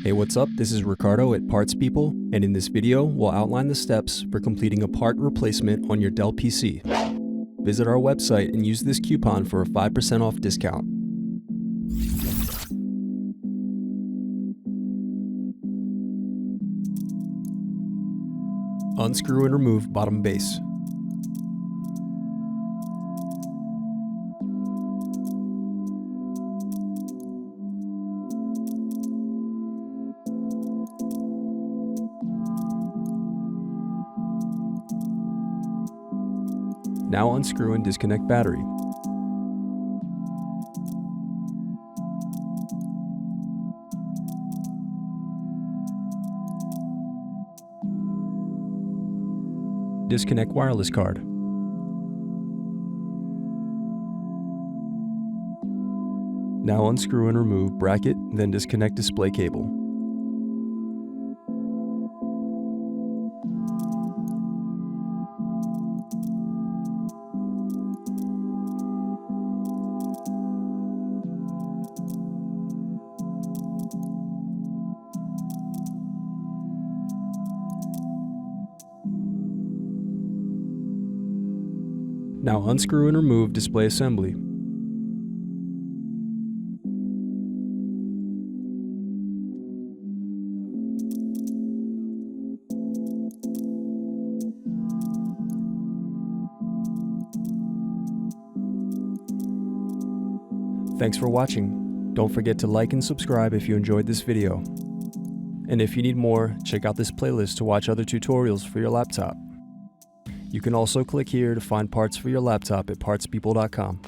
Hey, what's up? This is Ricardo at Parts People, and in this video, we'll outline the steps for completing a part replacement on your Dell PC. Visit our website and use this coupon for a 5% off discount. Unscrew and remove bottom base. Now unscrew and disconnect battery. Disconnect wireless card. Now unscrew and remove bracket, then disconnect display cable. Now unscrew and remove display assembly. Thanks for watching. Don't forget to like and subscribe if you enjoyed this video. And if you need more, check out this playlist to watch other tutorials for your laptop. You can also click here to find parts for your laptop at partspeople.com.